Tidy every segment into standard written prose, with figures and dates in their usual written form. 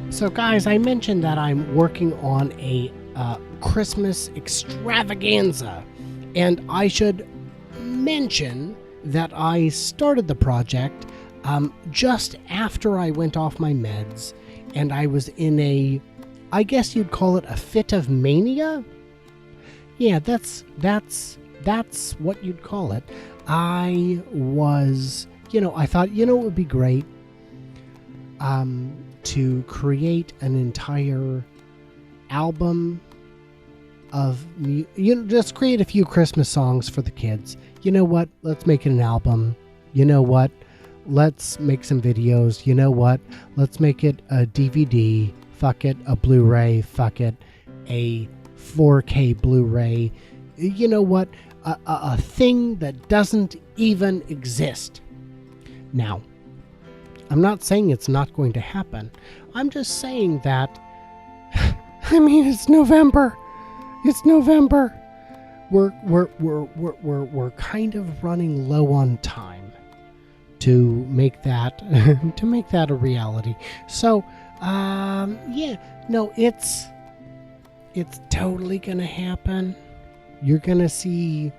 So, guys, I mentioned that I'm working on a Christmas extravaganza, and I should mention that I started the project just after I went off my meds, and I was in I guess you'd call it a fit of mania? Yeah, that's what you'd call it. I was, I thought, it would be great to create an entire album of, just create a few Christmas songs for the kids. You know what? Let's make it an album. You know what? Let's make some videos. You know what? Let's make it a DVD. Fuck it. A Blu-ray. Fuck it. A 4K Blu-ray. You know what? A thing that doesn't even exist. Now, I'm not saying it's not going to happen. I'm just saying that, it's November. It's November. We're kind of running low on time to make that a reality. So, it's totally gonna happen. You're gonna see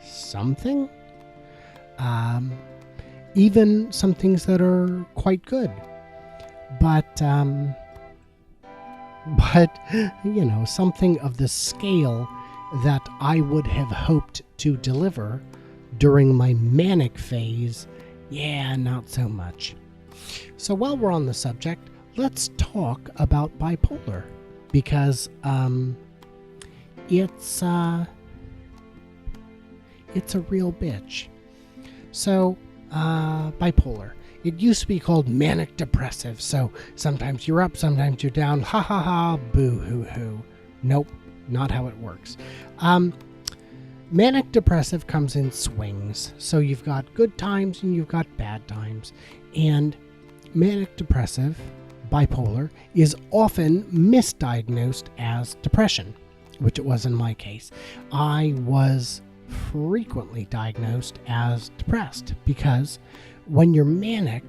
something. Even some things that are quite good. But something of the scale that I would have hoped to deliver during my manic phase, not so much. So while we're on the subject, let's talk about bipolar, because it's a real bitch. So bipolar. It used to be called manic depressive. So sometimes you're up, sometimes you're down. Ha ha ha, boo hoo hoo. Nope, not how it works. Manic depressive comes in swings. So you've got good times and you've got bad times. And manic depressive, bipolar, is often misdiagnosed as depression, which it was in my case. I was frequently diagnosed as depressed because when you're manic,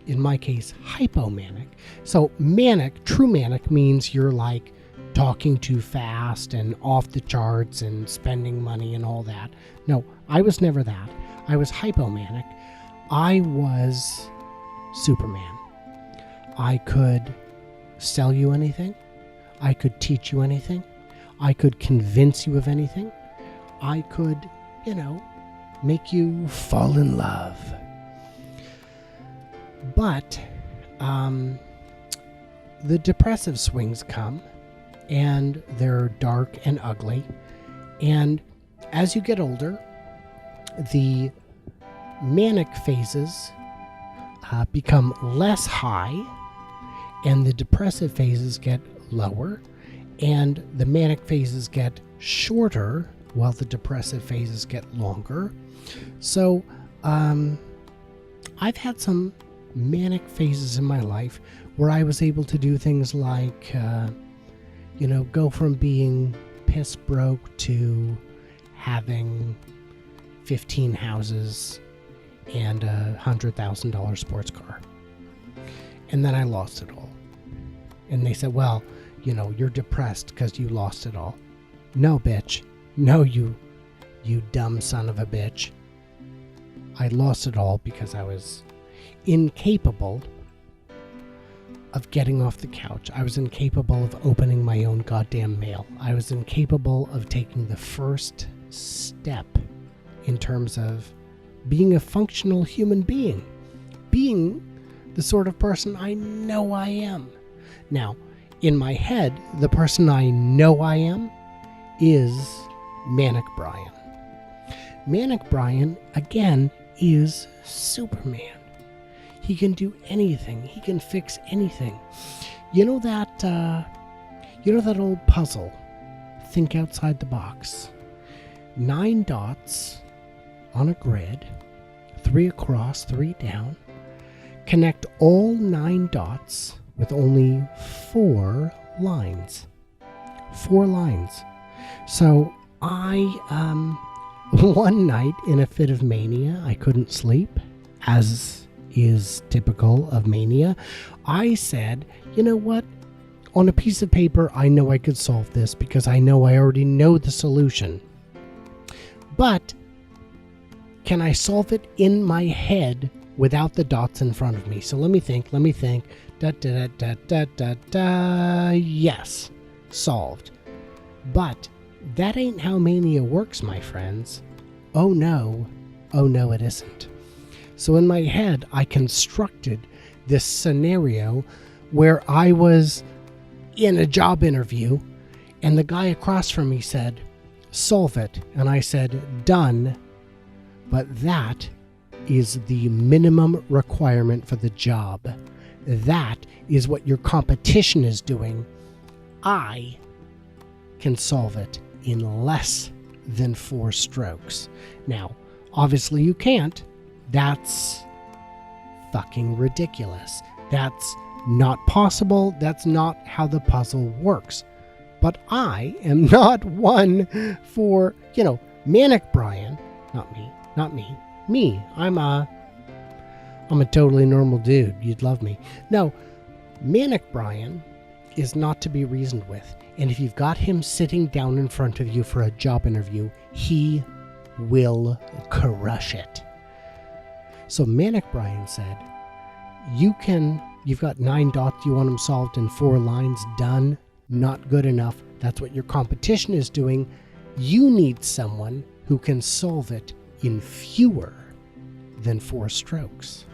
in my case hypomanic, so manic, true manic means you're like talking too fast and off the charts and spending money and all that. No, I was never that. I was hypomanic. I was Superman. I could sell you anything. I could teach you anything. I could convince you of anything. I could, make you fall in love. But the depressive swings come, and they're dark and ugly. And as you get older, the manic phases become less high, and the depressive phases get lower, and the manic phases get shorter while the depressive phases get longer. So I've had some manic phases in my life where I was able to do things like go from being piss broke to having 15 houses and a $100,000 sports car. And then I lost it all. And they said, well, you're depressed because you lost it all. No, bitch. No, you dumb son of a bitch. I lost it all because I was incapable of getting off the couch. I was incapable of opening my own goddamn mail. I was incapable of taking the first step in terms of being a functional human being. Being the sort of person I know I am. Now, in my head, the person I know I am is Manic Brian. Manic Brian, again, is Superman. He can do anything. He can fix anything. You know that old puzzle, Think Outside the Box? 9 dots on a grid, 3 across, 3 down. Connect all 9 dots with only 4 lines. 4 lines. So I, one night in a fit of mania, I couldn't sleep, as is typical of mania. I said, you know what? on a piece of paper, I know I could solve this because I know I already know the solution. But can I solve it in my head without the dots in front of me? So let me think. Da, da, da, da, da, da. Yes, solved. But that ain't how mania works, my friends. Oh no, it isn't. So in my head, I constructed this scenario where I was in a job interview and the guy across from me said, solve it. And I said, done. But that is the minimum requirement for the job. That is what your competition is doing. I can solve it in less than 4 strokes. Now, obviously you can't. That's fucking ridiculous. That's not possible. That's not how the puzzle works. But I am not one for, Manic Brian. Not me. I'm a totally normal dude. You'd love me. No, Manic Brian is not to be reasoned with. And if you've got him sitting down in front of you for a job interview, he will crush it. So Manic Brian said, you've got 9 dots, you want them solved in 4 lines, done, not good enough. That's what your competition is doing. You need someone who can solve it in fewer than 4 strokes.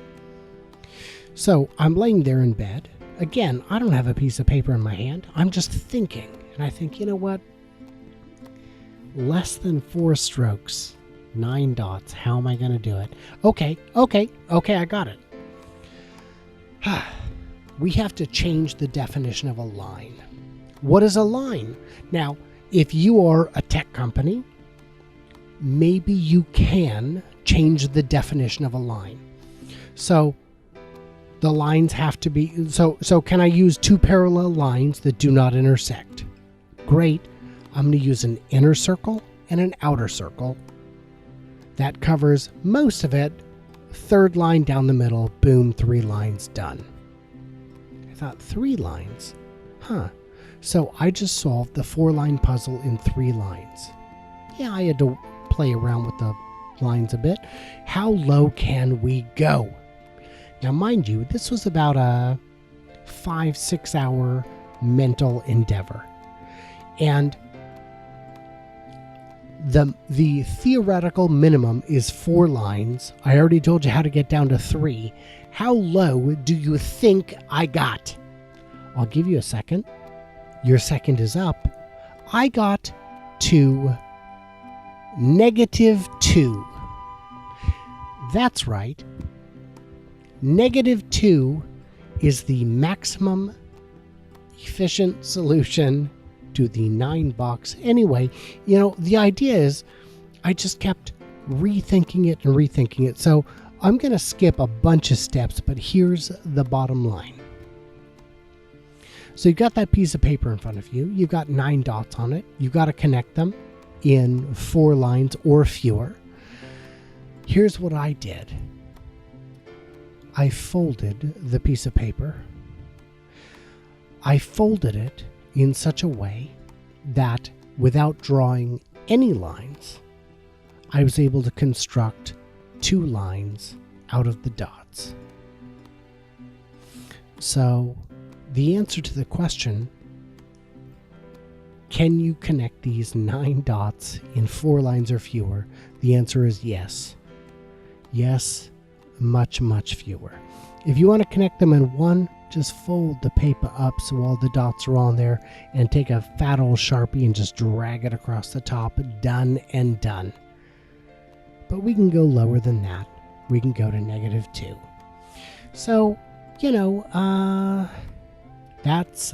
So I'm laying there in bed. Again, I don't have a piece of paper in my hand. I'm just thinking. And I think, you know what? Less than 4 strokes, 9 dots. How am I going to do it? Okay, I got it. We have to change the definition of a line. What is a line? Now, if you are a tech company, maybe you can change the definition of a line. So the lines have to be, so can I use 2 parallel lines that do not intersect? Great. I'm going to use an inner circle and an outer circle. That covers most of it. 3rd line down the middle, boom, 3 lines done. I thought 3 lines? So I just solved the 4-line puzzle in 3 lines. Yeah, I had to play around with the lines a bit. How low can we go? Now, mind you, this was about a 5-6 hour mental endeavor. And the theoretical minimum is 4 lines. I already told you how to get down to 3. How low do you think I got? I'll give you a second. Your second is up. I got to -2. That's right. -2 is the maximum efficient solution to the 9 box. Anyway, the idea is I just kept rethinking it. So I'm going to skip a bunch of steps, but here's the bottom line. So you've got that piece of paper in front of you. You've got 9 dots on it. You've got to connect them in 4 lines or fewer. Here's what I did. I folded the piece of paper. I folded it in such a way that without drawing any lines, I was able to construct 2 lines out of the dots. So the answer to the question, can you connect these 9 dots in 4 lines or fewer? The answer is yes. Yes, much, much fewer. If you want to connect them in 1, just fold the paper up so all the dots are on there and take a fat old Sharpie and just drag it across the top. Done and done. But we can go lower than that. We can go to -2. So, that's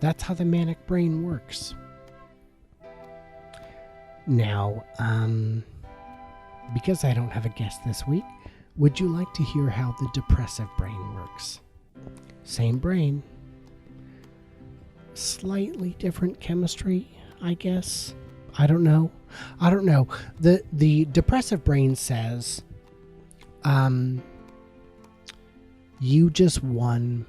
that's how the manic brain works. Now, because I don't have a guest this week, would you like to hear how the depressive brain works? Same brain. Slightly different chemistry, I guess. I don't know. The depressive brain says, You just won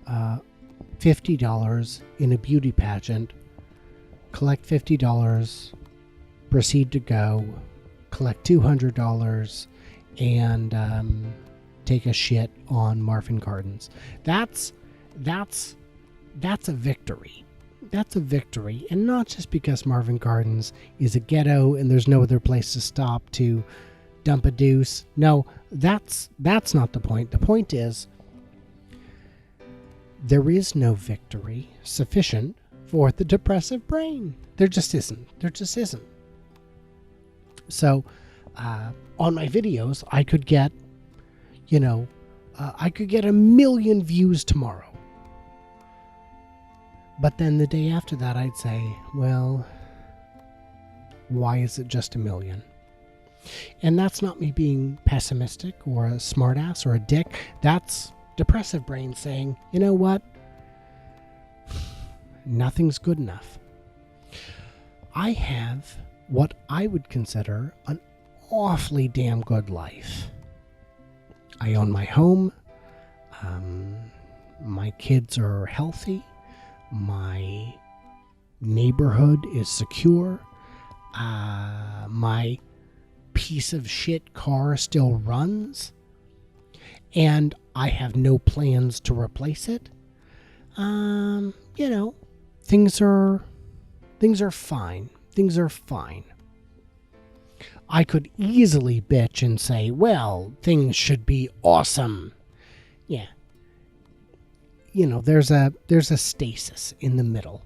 $50 in a beauty pageant. Collect $50, proceed to go, collect $200, and take a shit on Marvin Gardens. That's a victory. That's a victory, and not just because Marvin Gardens is a ghetto and there's no other place to stop to dump a deuce. No, that's not the point. The point is there is no victory sufficient for the depressive brain. There just isn't. There just isn't. So, on my videos, I could get, I could get 1 million views tomorrow. But then the day after that, I'd say, well, why is it just 1 million? And that's not me being pessimistic or a smartass or a dick. That's depressive brain saying, you know what? Nothing's good enough. I have what I would consider an awfully damn good life. I own my home. My kids are healthy. My neighborhood is secure. My piece of shit car still runs. And I have no plans to replace it. Things are fine. Things are fine. I could easily bitch and say, well, things should be awesome. Yeah. There's a stasis in the middle.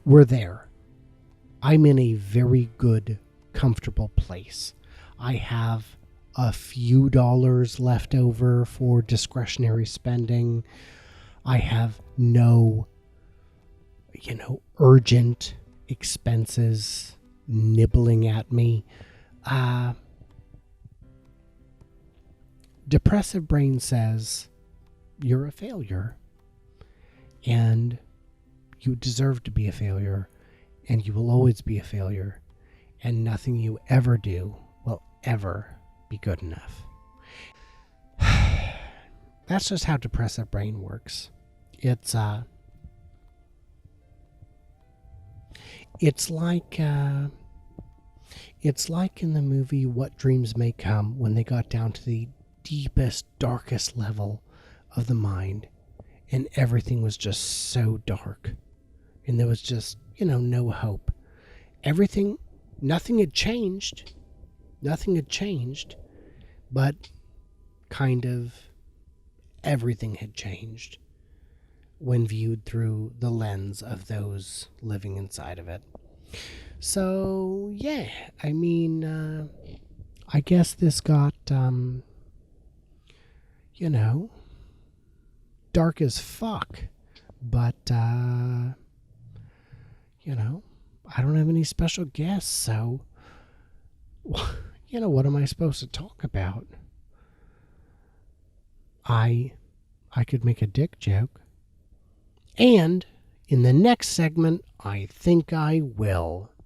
We're there. I'm in a very good, comfortable place. I have a few dollars left over for discretionary spending. I have no, urgent expenses nibbling at me. Depressive brain says you're a failure and you deserve to be a failure and you will always be a failure and nothing you ever do will ever be good enough. That's just how depressive brain works. It's like in the movie What Dreams May Come, when they got down to the deepest, darkest level of the mind and everything was just so dark and there was just, no hope. Nothing had changed, but kind of everything had changed when viewed through the lens of those living inside of it. So, yeah, I mean, I guess this got, dark as fuck, but, I don't have any special guests, so, what am I supposed to talk about? I could make a dick joke. And in the next segment, I think I will.